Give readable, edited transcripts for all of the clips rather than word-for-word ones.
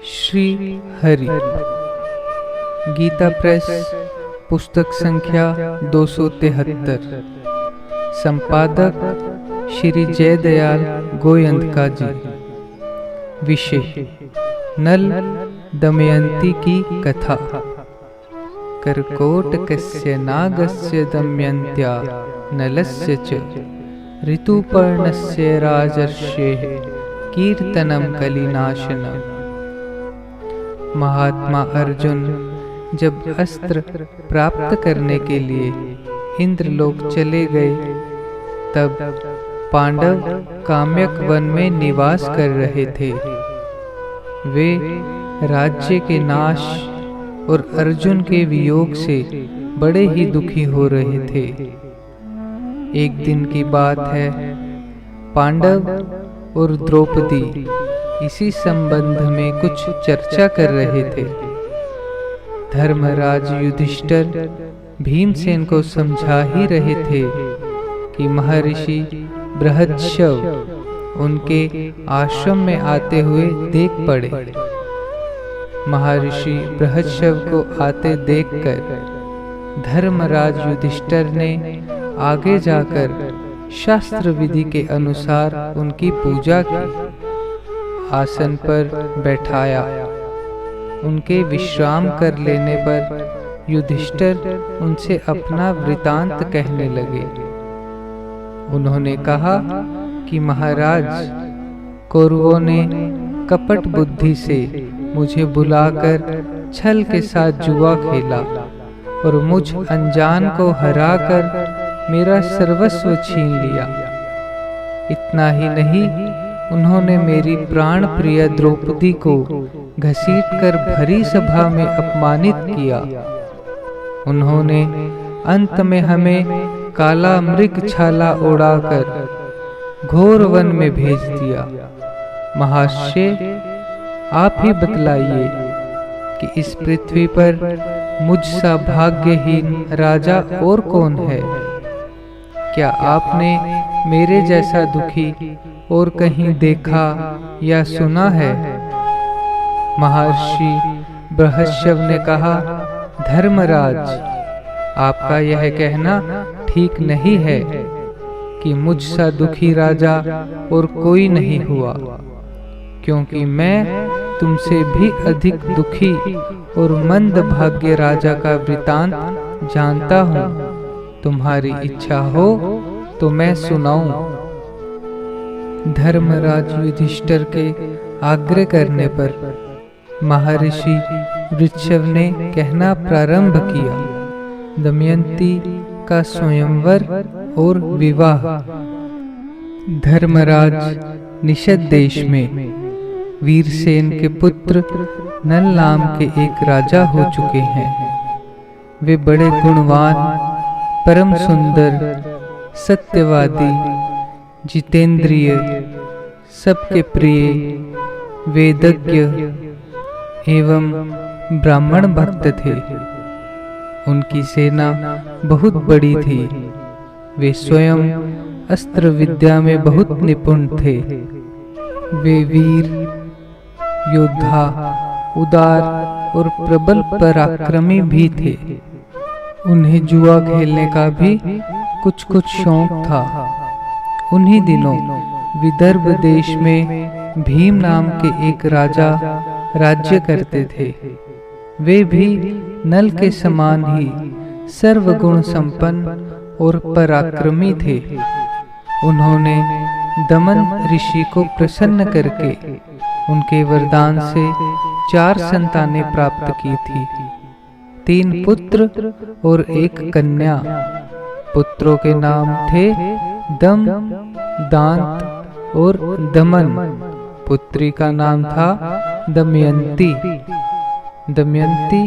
Shri Hari Gita press पुस्तक संख्या 273। संपादक श्री जयदयाल गोयंका जी। विषय नल दमयंती की कथा। कर्कोटकस्य नागस्य दमयन्त्या नलस्य च ऋतुपर्णस्य राजर्षेः कीर्तनम कलिनाशनम। महात्मा अर्जुन जब अस्त्र प्राप्त करने के लिए इंद्रलोक चले गए, तब पांडव काम्यक वन में निवास कर रहे थे। वे राज्य के नाश और अर्जुन के वियोग से बड़े ही दुखी हो रहे थे। एक दिन की बात है, पांडव और द्रौपदी इसी संबंध में कुछ चर्चा कर रहे थे। धर्मराज युधिष्ठिर भीमसेन को समझा ही रहे थे कि महर्षि बृहद्रथ उनके आश्रम में आते हुए देख पड़े। महर्षि बृहद्रथ को आते देखकर धर्मराज युधिष्ठिर ने आगे जाकर शास्त्र विधि के अनुसार उनकी पूजा की, आसन पर बैठाया। उनके विश्राम कर लेने पर युधिष्ठिर उनसे अपना वृतांत कहने लगे। उन्होंने कहा कि महाराज, कौरवों ने कपट बुद्धि से मुझे बुलाकर छल के साथ जुआ खेला और मुझ अनजान को हराकर मेरा सर्वस्व छीन लिया। इतना ही नहीं, उन्होंने मेरी प्राण प्रिय द्रौपदी को घसीटकर भरी सभा में अपमानित किया। उन्होंने अंत में हमें काला मृग छाला ओढ़ाकर घोर वन में भेज दिया। महर्षि, आप ही बतलाइए कि इस पृथ्वी पर मुझसा भाग्यहीन राजा और कौन है? क्या आपने मेरे जैसा दुखी और कहीं देखा या सुना है? महर्षि बृहस्पति ने कहा, धर्मराज, आपका यह कहना ठीक नहीं है कि मुझसा दुखी राजा और कोई नहीं हुआ, क्योंकि मैं तुमसे भी अधिक दुखी और मंद भाग्य राजा का वृतांत जानता हूँ। तुम्हारी इच्छा हो तो मैं सुनाऊं। धर्मराज युधिष्ठिर के आग्रह करने पर महर्षि वृषभ ने कहना प्रारंभ किया। दमयंती का स्वयंवर और विवाह। धर्मराज निषद देश में वीरसेन के पुत्र नल नाम के एक राजा हो चुके हैं। वे बड़े गुणवान, परम सुंदर, सत्यवादी, जितेंद्रिय, सबके प्रिय, वेदज्ञ एवं ब्राह्मण भक्त थे। उनकी सेना बहुत बड़ी थी। वे स्वयं अस्त्र विद्या में बहुत निपुण थे। वे वीर योद्धा, उदार और प्रबल पराक्रमी भी थे। उन्हें जुआ खेलने का भी कुछ शौक था। उन्हीं दिनों विदर्भ देश में भीम नाम के एक राजा राज्य करते थे। वे भी नल के समान ही सर्वगुण संपन्न और पराक्रमी थे। उन्होंने दमन ऋषि को प्रसन्न करके उनके वरदान से 4 संतानें प्राप्त की थी। 3 पुत्र और 1 कन्या। पुत्रों के नाम थे दम, दांत और दमन। पुत्री का नाम था दमयंती। दमयंती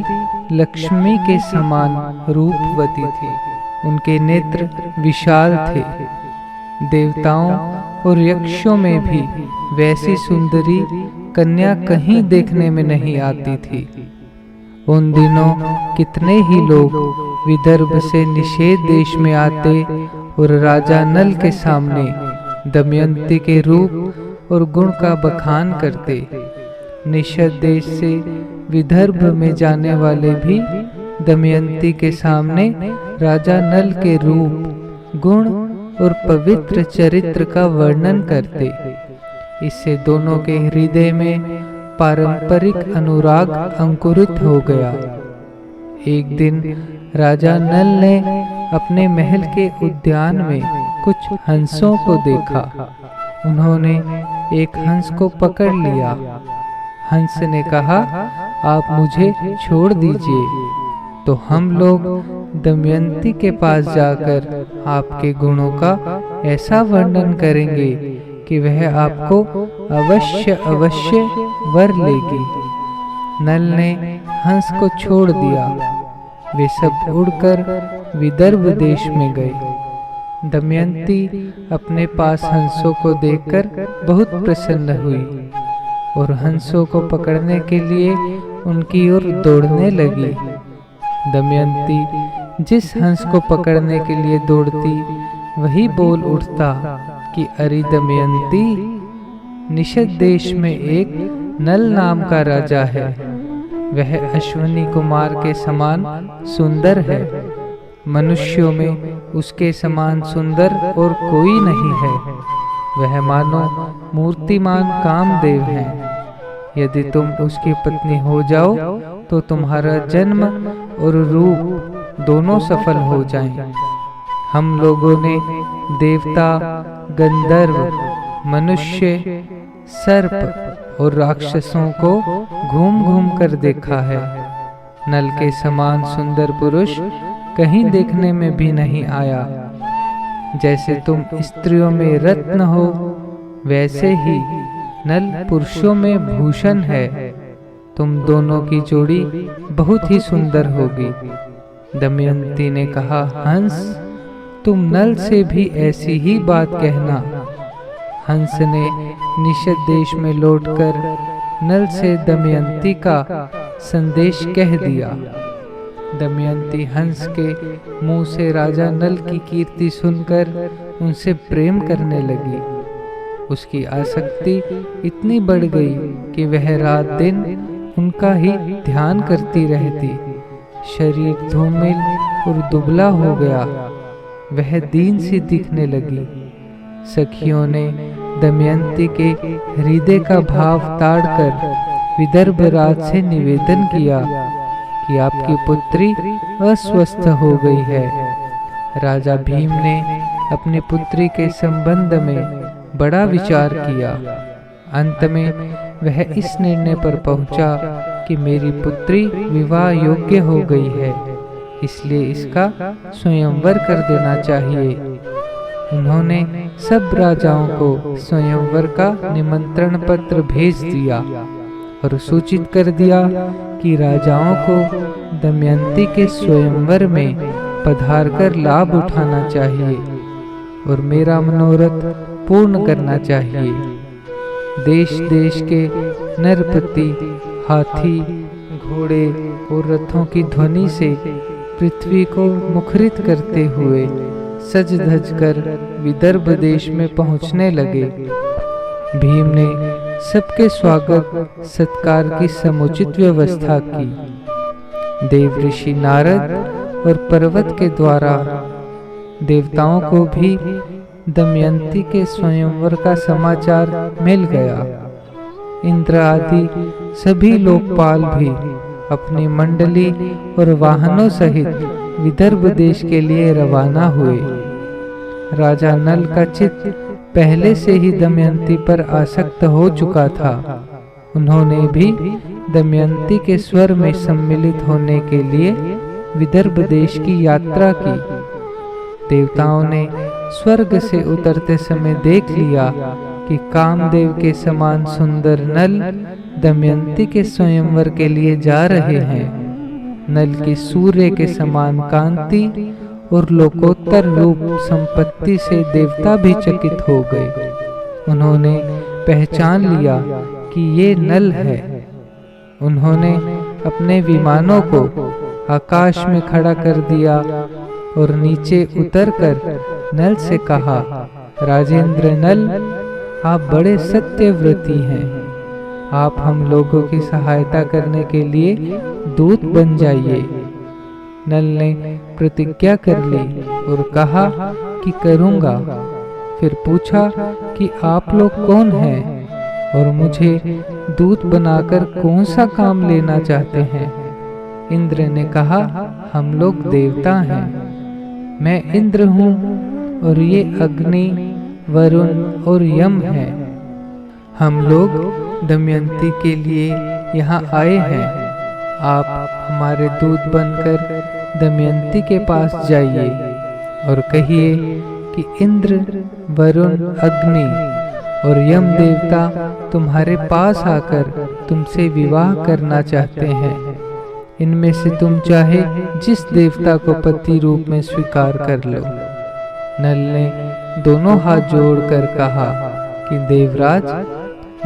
लक्ष्मी के समान रूपवती थी। उनके नेत्र विशाल थे। देवताओं और यक्षों में भी वैसी सुंदरी कन्या कहीं देखने में नहीं आती थी। उन दिनों कितने ही लोग विदर्भ से निषेध देश में आते और राजा नल के सामने दमयंती के रूप और गुण का बखान करते। निषद देश से विदर्भ में जाने वाले भी दमयंती के सामने राजा नल के रूप, गुण और पवित्र चरित्र का वर्णन करते। इससे दोनों के हृदय में पारंपरिक अनुराग अंकुरित हो गया। एक दिन राजा नल ने अपने महल के उद्यान में कुछ हंसों को देखा। उन्होंने एक हंस को पकड़ लिया। हंस ने कहा, आप मुझे छोड़ दीजिए, तो हम लोग दमयंती के पास जाकर आपके गुणों का ऐसा वर्णन करेंगे कि वह आपको अवश्य अवश्य वर लेगी। नल ने हंस को छोड़ दिया। वे सब उड़कर विदर्भ देश में गए। दमयंती अपने पास हंसों को देखकर बहुत प्रसन्न हुई और हंसों को पकड़ने के लिए उनकी ओर दौड़ने लगी। दमयंती जिस हंस को पकड़ने के लिए दौड़ती, वही बोल उठता कि अरे दमयंती, निषद देश में एक नल नाम का राजा है। वह अश्विनी कुमार के समान सुंदर है। मनुष्यों में उसके समान सुंदर और कोई नहीं है। वह मानो मूर्तिमान कामदेव है। यदि तुम उसकी पत्नी हो जाओ तो तुम्हारा जन्म और रूप दोनों सफल हो जाएं। हम लोगों ने देवता, गंधर्व, मनुष्य, सर्प और राक्षसों को घूम घूम कर देखा है। नल के समान सुंदर पुरुष कहीं देखने में भी नहीं आया। जैसे तुम स्त्रियों में रत्न हो, वैसे ही नल पुरुषों में भूषण है। तुम दोनों की जोड़ी बहुत ही सुंदर होगी। दमयंती ने कहा, हंस, तुम नल से भी ऐसी ही बात कहना। हंस ने निषद देश में लौटकर नल से दमयंती का संदेश कह दिया। दमयंती हंस के मुंह से राजा नल की कीर्ति सुनकर उनसे प्रेम करने लगी। उसकी आसक्ति इतनी बढ़ गई कि वह रात दिन उनका ही ध्यान करती रहती। शरीर धूमिल और दुबला हो गया। वह दीन सी दिखने लगी। सखियों ने दमयंती के हृदय का भाव ताड़कर विदर्भ राज से निवेदन किया कि आपकी पुत्री अस्वस्थ हो गई है। राजा भीम ने अपनी पुत्री के संबंध में बड़ा विचार किया। अंत में वह इस निर्णय पर पहुंचा कि मेरी पुत्री विवाह योग्य हो गई है, इसलिए इसका स्वयंवर कर देना चाहिए। उन्होंने सब राजाओं को स्वयंवर का निमंत्रण पत्र भेज दिया और सूचित कर दिया कि राजाओं को दमयंती के स्वयंवर में पधारकर लाभ उठाना चाहिए और मेरा मनोरथ पूर्ण करना चाहिए। देश देश के नरपति हाथी, घोड़े और रथों की ध्वनि से पृथ्वी को मुखरित करते हुए सज धज कर विदर्भ देश में पहुंचने लगे। भीम ने सबके स्वागत सत्कार की समुचित व्यवस्था की। देव ऋषि नारद और पर्वत के द्वारा देवताओं को भी दमयंती के स्वयंवर का समाचार मिल गया। इंद्र आदि सभी लोकपाल भी अपनी मंडली और वाहनों सहित विदर्भ देश के लिए रवाना हुए। राजा नल का चित्त पहले से ही दमयंती पर आसक्त हो चुका था। उन्होंने भी दमयंती के स्वर में सम्मिलित होने के लिए विदर्भ देश की यात्रा की। देवताओं ने स्वर्ग से उतरते समय देख लिया कि कामदेव के समान सुंदर नल दमयंती के स्वयंवर के लिए जा रहे हैं। नल की सूर्य के समान कांति और लोकोत्तर रूप संपत्ति से देवता भी चकित हो गए। उन्होंने पहचान लिया कि ये नल है। उन्होंने अपने विमानों को आकाश में खड़ा कर दिया और नीचे उतरकर नल से कहा, राजेंद्र नल, आप बड़े सत्यव्रती हैं। आप हम लोगों की सहायता करने के लिए दूत बन जाइए। नल ने प्रतिज्ञा कर ली और कहा कि करूँगा। फिर पूछा कि आप लोग कौन हैं और मुझे दूत बनाकर कौन सा काम लेना चाहते हैं। इंद्र ने कहा, हम लोग देवता हैं। मैं इंद्र हूँ और ये अग्नि, वरुण और यम हैं। हम लोग दमयंती के लिए यहाँ आए हैं। आप हमारे दूत बनकर दमयंती के पास जाइए और कहिए कि इंद्र, वरुण, अग्नि और यम देवता तुम्हारे पास आकर तुमसे विवाह करना चाहते हैं। इनमें से तुम चाहे जिस देवता को पति रूप में स्वीकार कर लो। नल ने दोनों हाथ जोड़कर कहा कि देवराज,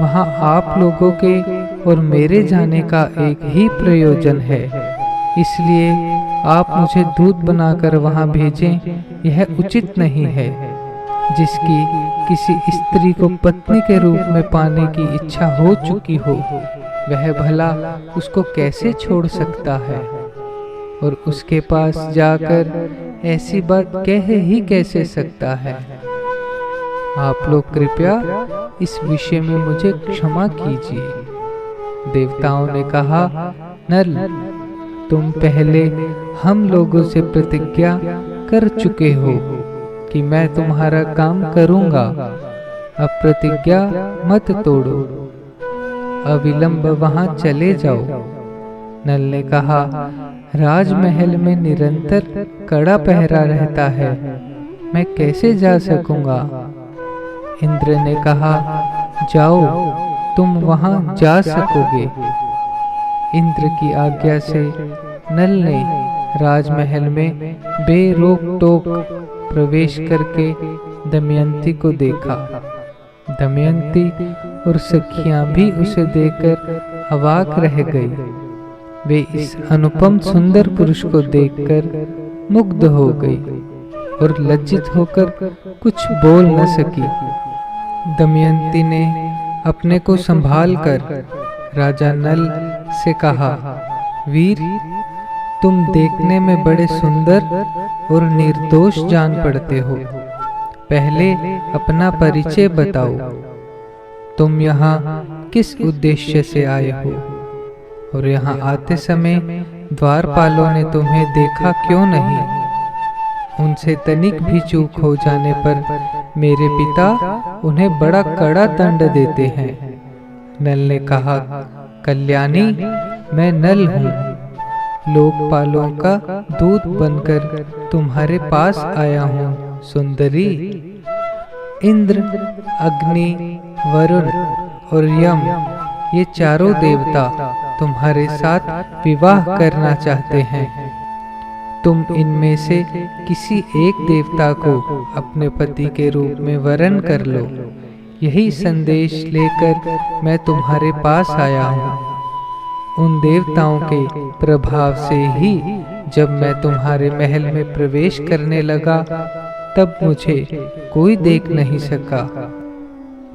वहाँ आप लोगों के और मेरे जाने का एक ही प्रयोजन है, इसलिए आप मुझे दूत बनाकर वहाँ भेजें, यह उचित नहीं है। जिसकी किसी स्त्री को पत्नी के रूप में पाने की इच्छा हो चुकी हो, वह भला उसको कैसे छोड़ सकता है और उसके पास जाकर ऐसी बात कह ही कैसे सकता है। आप लोग कृपया इस विषय में मुझे क्षमा कीजिए। देवताओं ने कहा, नल, तुम पहले हम लोगों से प्रतिज्ञा कर चुके हो कि मैं तुम्हारा काम करूंगा। अब प्रतिज्ञा मत तोड़ो, अविलंब वहां चले जाओ। नल ने कहा, राजमहल में निरंतर कड़ा पहरा रहता है, मैं कैसे जा सकूंगा। इंद्र ने कहा, जाओ, तुम वहां जा सकोगे। इंद्र की आज्ञा से नल ने राजमहल में बेरोक टोक प्रवेश करके दमयंती को देखा। दमयंती और सखियां भी उसे देखकर अवाक रह गई। वे इस अनुपम सुंदर पुरुष को देखकर मुग्ध हो गई और लज्जित होकर कुछ बोल न सकी। दमयंती ने अपने को संभालकर राजा नल से कहा, वीर, तुम देखने में बड़े सुंदर और निर्दोष जान पड़ते हो। पहले अपना परिचय बताओ। तुम यहाँ किस उद्देश्य से आए हो और यहाँ आते समय द्वारपालों ने तुम्हें देखा क्यों नहीं। उनसे तनिक भी चूक हो जाने पर मेरे पिता उन्हें बड़ा कड़ा दंड देते हैं। नल ने कहा, कल्याणी, मैं नल हूँ, लोकपालों का दूत बनकर तुम्हारे पास आया हूँ। सुंदरी, इंद्र, अग्नि, वरुण और यम, ये चारों देवता तुम्हारे साथ विवाह करना चाहते हैं। तुम इनमें से किसी एक देवता को अपने पति के रूप में वरण कर लो। यही संदेश लेकर मैं तुम्हारे पास आया हूँ। उन देवताओं के प्रभाव से ही जब मैं तुम्हारे महल में प्रवेश करने लगा, तब मुझे कोई देख नहीं सका।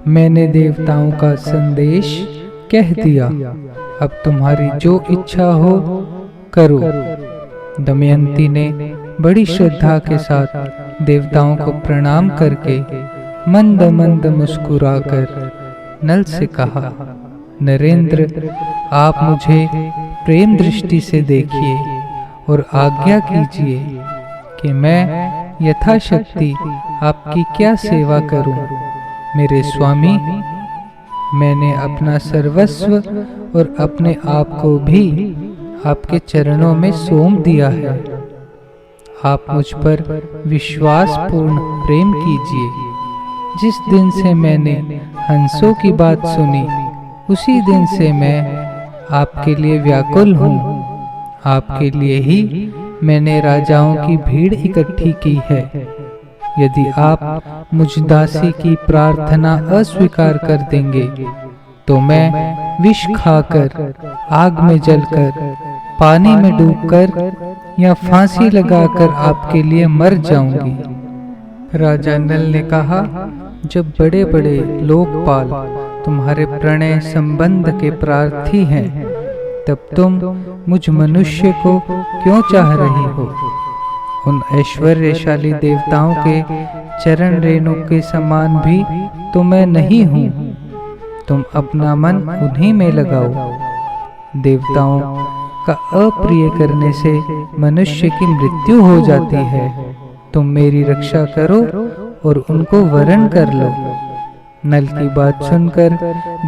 मैंने देवताओं का संदेश कह दिया। अब तुम्हारी जो इच्छा हो करो। दमयंती ने बड़ी श्रद्धा के साथ देवताओं को प्रणाम करके मंद मंद मुस्कुराकर नल से कहा, नरेंद्र, आप मुझे प्रेम दृष्टि से देखिए और आज्ञा कीजिए कि मैं यथाशक्ति आपकी क्या सेवा करूं। मेरे स्वामी, मैंने अपना सर्वस्व और अपने आप को भी आपके चरणों में सौंप दिया है। आप मुझ पर विश्वासपूर्ण प्रेम कीजिए। जिस दिन से मैंने हंसों की बात सुनी, उसी दिन से मैं आपके लिए व्याकुल हूँ। आपके लिए ही मैंने राजाओं की भीड़ इकट्ठी की है। यदि आप मुझ दासी की प्रार्थना अस्वीकार कर देंगे, तो मैं विष खाकर, आग में जलकर, पानी में डूबकर या फांसी लगाकर आपके लिए मर जाऊंगी। राजा नल ने कहा, जब बड़े बड़े लोकपाल तुम्हारे प्रणय संबंध के प्रार्थी हैं, तब तुम मुझ मनुष्य को क्यों चाह रही हो? उन ऐश्वर्यशाली देवताओं के चरण रेणु के समान भी तो मैं नहीं हूँ। तुम अपना मन उन्हीं में लगाओ। देवताओं का अप्रिय करने से मनुष्य की मृत्यु हो जाती है। तुम मेरी रक्षा करो और उनको वरण कर लो। नल की बात सुनकर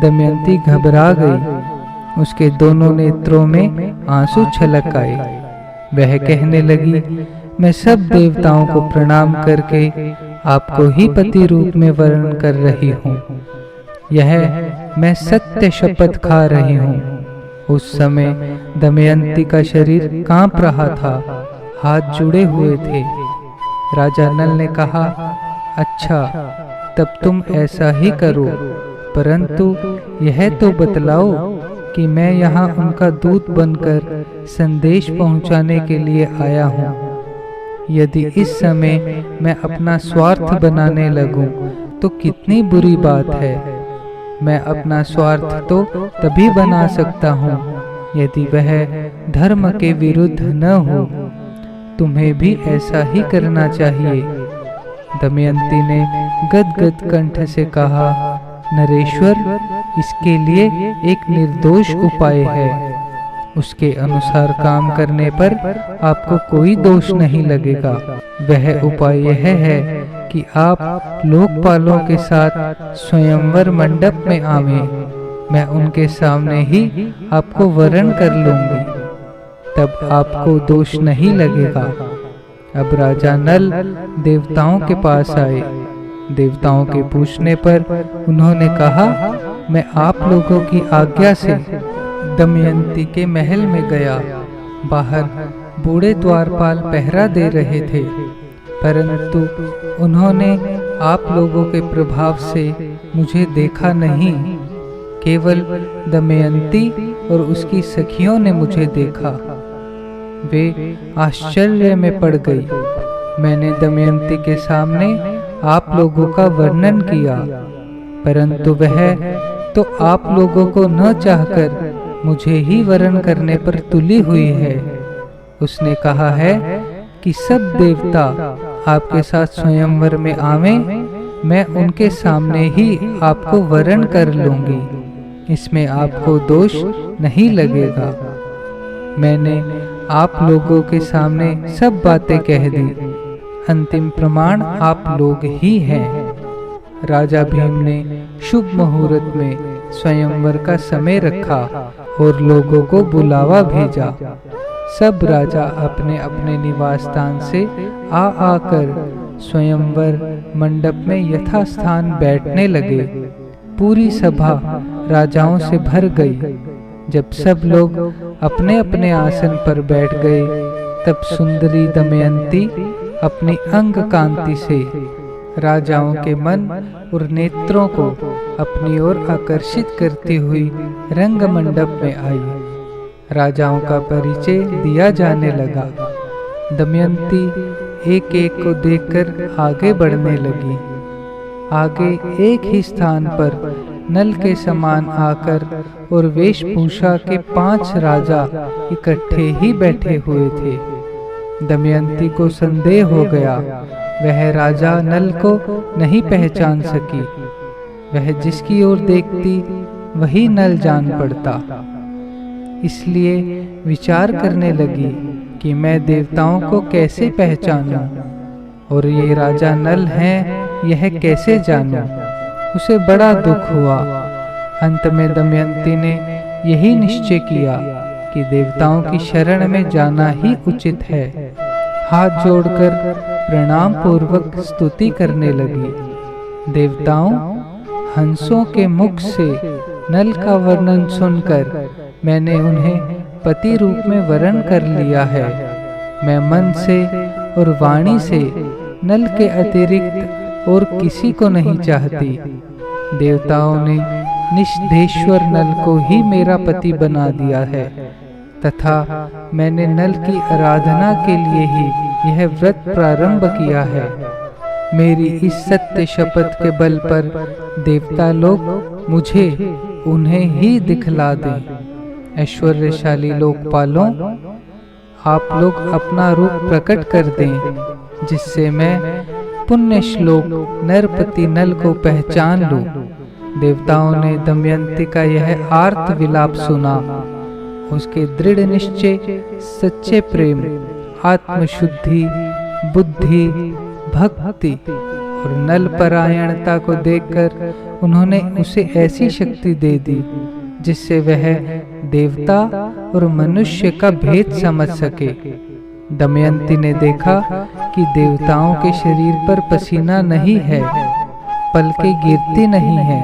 दमयंती घबरा गई। उसके दोनों नेत्रों में आंसू छलक आए। वह कहने लगी, मैं सब देवताओं को प्रणाम करके आपको ही पति रूप में वर्ण कर रही हूँ। यह मैं सत्य शपथ खा रही हूँ। उस समय दमयंती का शरीर कांप रहा था, हाथ जुड़े हुए थे। राजा नल ने कहा, अच्छा, तब तुम ऐसा ही करो, परंतु यह तो बतलाओ कि मैं यहाँ उनका दूत बनकर संदेश पहुँचाने के लिए आया हूँ। यदि इस समय मैं अपना स्वार्थ बनाने लगूं तो कितनी बुरी बात है। मैं अपना स्वार्थ तो तभी बना सकता हूँ यदि वह धर्म के विरुद्ध न हो। तुम्हें भी ऐसा ही करना चाहिए। दमयंती ने गदगद कंठ से कहा, नरेश्वर, इसके लिए एक निर्दोष उपाय है। उसके अनुसार काम करने पर आपको कोई दोष नहीं लगेगा। वह उपाय यह है कि आप लोकपालों के साथ स्वयंवर मंडप में आवें। मैं उनके सामने ही आपको वरण कर लूंगी, तब आपको दोष नहीं लगेगा। अब राजा नल देवताओं के पास आए। देवताओं के पूछने पर उन्होंने कहा, मैं आप लोगों की आज्ञा से दमयंती के महल में गया। बाहर बूढ़े द्वारपाल पहरा दे रहे थे, परंतु उन्होंने आप लोगों के प्रभाव से मुझे देखा नहीं। केवल दमयंती और उसकी सखियों ने मुझे देखा। वे आश्चर्य में पड़ गई। मैंने दमयंती के सामने आप लोगों का वर्णन किया, परंतु वह तो आप लोगों को न चाहकर मुझे ही वरण करने पर तुली हुई है। उसने कहा है कि सब देवता आपके साथ स्वयंवर में आवें, मैं उनके सामने ही आपको वरण कर लूंगी। इसमें आपको दोष नहीं लगेगा। मैंने आप लोगों के सामने सब बातें कह दी। अंतिम प्रमाण आप लोग ही हैं। राजा भीम ने शुभ मुहूर्त में स्वयंवर का समय रखा और लोगों को बुलावा भेजा। सब राजा अपने अपने निवास स्थान से आकर स्वयंवर मंडप में यथास्थान बैठने लगे। पूरी सभा राजाओं से भर गई। जब सब लोग अपने अपने आसन पर बैठ गए, तब सुंदरी दमयंती अपनी अंग कांति से राजाओं के मन और नेत्रों को अपनी ओर आकर्षित करती हुई रंग मंडप में आई। राजाओं का परिचय दिया जाने लगा। दमयंती एक एक को देखकर आगे बढ़ने लगी। आगे एक ही स्थान पर नल के समान आकर और वेशभूषा के 5 राजा इकट्ठे ही बैठे हुए थे। दमयंती को संदेह हो गया। वह राजा नल को नहीं पहचान सकी। वह जिसकी ओर देखती वही नल जान पड़ता। इसलिए विचार करने लगी कि मैं देवताओं को कैसे पहचानूं और ये राजा नल हैं, यह कैसे जानूं। उसे बड़ा दुख हुआ। अंत में दमयंती ने यही निश्चय किया कि देवताओं की शरण में जाना ही उचित है। हाथ जोड़कर प्रणाम पूर्वक स्तुति करने लगी। देवताओं, हंसों के मुख से नल का वर्णन सुनकर मैंने उन्हें पति रूप में वरण कर लिया है। मैं मन से और वाणी से नल के अतिरिक्त और किसी को नहीं चाहती। देवताओं ने निषधेश्वर नल को ही मेरा पति बना दिया है, तथा मैंने नल की आराधना के लिए ही यह व्रत प्रारंभ किया है। मेरी इस सत्य शपथ के बल पर देवता लोग मुझे उन्हें ही दिखला दें। ऐश्वर्यशाली लोकपालों, आप लोग अपना रूप प्रकट कर दें, जिससे मैं पुण्य श्लोक नरपति नल को पहचान लूं। देवताओं ने दमयंती का यह आर्त विलाप सुना। उसके दृढ़ निश्चय, सच्चे प्रेम, आत्मशुद्धि, बुद्धि, भक्ति और नल परायणता को देखकर उन्होंने उसे ऐसी शक्ति दे दी जिससे वह देवता और मनुष्य का भेद समझ सके। दमयंती ने देखा कि देवताओं के शरीर पर पसीना नहीं है, पलकें गिरती नहीं है,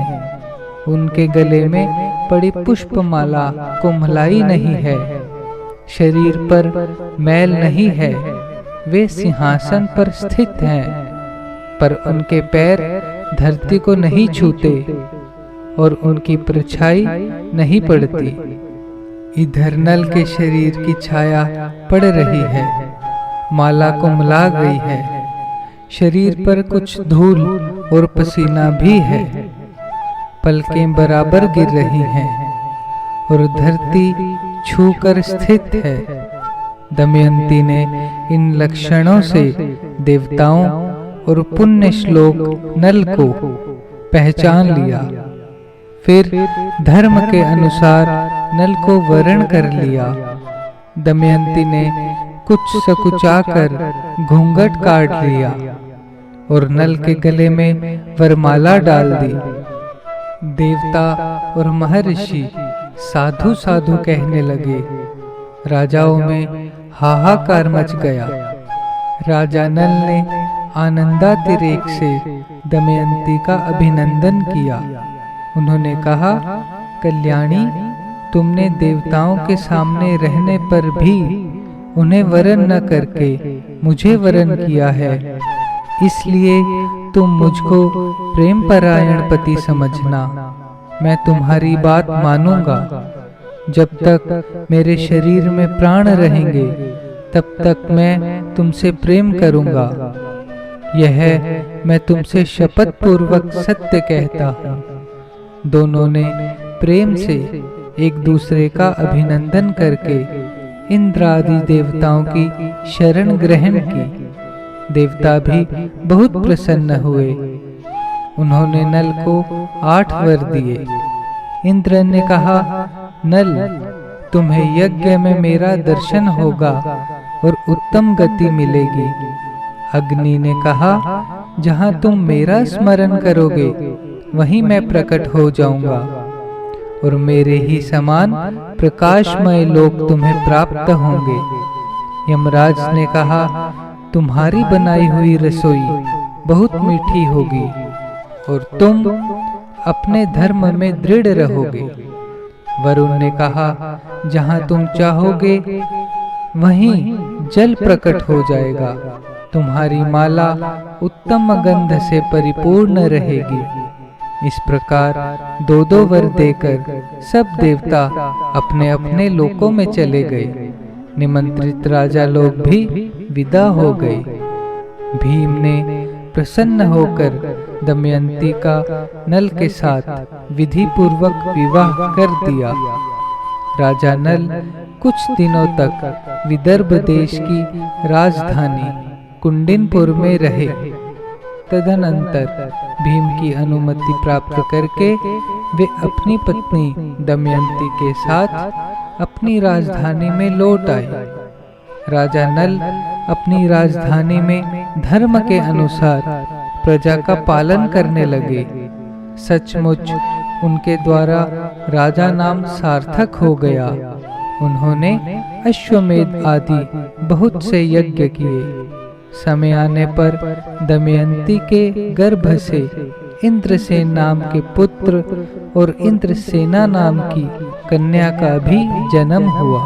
उनके गले में पड़ी पुष्पमाला कुम्हलाई नहीं है, शरीर पर मैल नहीं है, वे सिंहासन पर स्थित हैं, पर उनके पैर धरती को नहीं छूते और उनकी परछाई नहीं पड़ती। इधर नल के शरीर की छाया पड़ रही है, माला कुम्हला गई है, शरीर पर कुछ धूल और पसीना भी है, पलकें बराबर गिर रही हैं और धरती छूकर स्थित है। दमयंती ने इन लक्षणों से देवताओं और पुण्य श्लोक नल को पहचान लिया। फिर धर्म के अनुसार नल को वरण कर लिया। दमयंती ने कुछ सकुचाकर घूंघट काट लिया और नल के गले में वरमाला डाल दी। देवता और महर्षि साधु साधु कहने लगे। राजाओं में हाहाकार मच गया। राजा नल ने आनंदातिरेक से दमयंती का अभिनंदन किया। उन्होंने कहा, कल्याणी, तुमने देवताओं के सामने रहने पर भी उन्हें वरण न करके मुझे वरण किया है, इसलिए तुम मुझको प्रेम परायण पति समझना। मैं तुम्हारी बात मानूंगा। जब तक मेरे शरीर में प्राण रहेंगे तब तक मैं तुमसे प्रेम करूंगा। यह मैं तुमसे शपथ पूर्वक सत्य कहता हूँ। दोनों ने प्रेम से एक दूसरे का अभिनंदन करके इंद्र आदि देवताओं की शरण ग्रहण की। देवता भी बहुत प्रसन्न हुए। उन्होंने नल को 8 वर दिए। इंद्र ने कहा, नल, तुम्हें यज्ञ में मेरा दर्शन होगा और उत्तम गति मिलेगी। अग्नि ने कहा, जहाँ तुम मेरा स्मरण करोगे वहीं मैं प्रकट हो जाऊंगा और मेरे ही समान प्रकाशमय लोक तुम्हें प्राप्त होंगे। यमराज ने कहा, तुम्हारी बनाई हुई रसोई बहुत मीठी होगी और तुम अपने धर्म में दृढ़ रहोगे। वरुण ने कहा, जहाँ तुम चाहोगे वहीं जल प्रकट हो जाएगा। तुम्हारी माला उत्तम गंध से परिपूर्ण रहेगी। इस प्रकार 2-2 वर देकर सब देवता अपने अपने लोकों में चले गए। निमंत्रित राजा लोग भी विदा हो गए। भीम ने प्रसन्न होकर दमयंती का नल के साथ विधि पूर्वक विवाह कर दिया। राजा नल कुछ दिनों तक विदर्भ देश की राजधानी कुंडिनपुर में रहे। तदनंतर भीम की अनुमति प्राप्त करके वे अपनी पत्नी दमयंती के साथ अपनी राजधानी में लौट आए। राजा नल अपनी राजधानी में धर्म के अनुसार प्रजा का पालन करने लगे। सचमुच उनके द्वारा राजा नाम सार्थक हो गया। उन्होंने अश्वमेध आदि बहुत से यज्ञ किए। समय आने पर दमयंती के गर्भ से इंद्रसेन नाम के पुत्र और इंद्रसेना नाम की कन्या का भी जन्म हुआ।